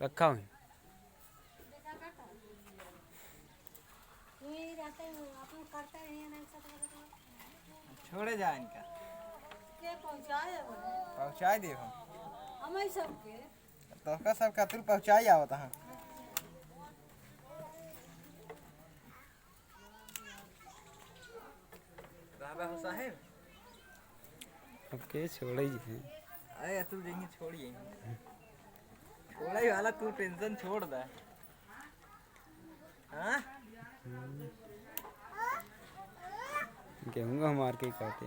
रखा हुआ छोड़े जा इनका के पहुँचाए दे हम हमें सबके तोहका सब खातिर पहुँचाई आवत हाँ बाबा हो साहेब अब के छोड़ ही है। अरे तू देंगे छोड़िए छोड़ा ही वाला तू टेंशन छोड़ दे हाँ गेहूँ मार के काटे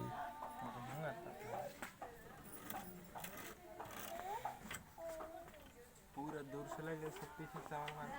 पूरा दूर से ले सब पीछे सामान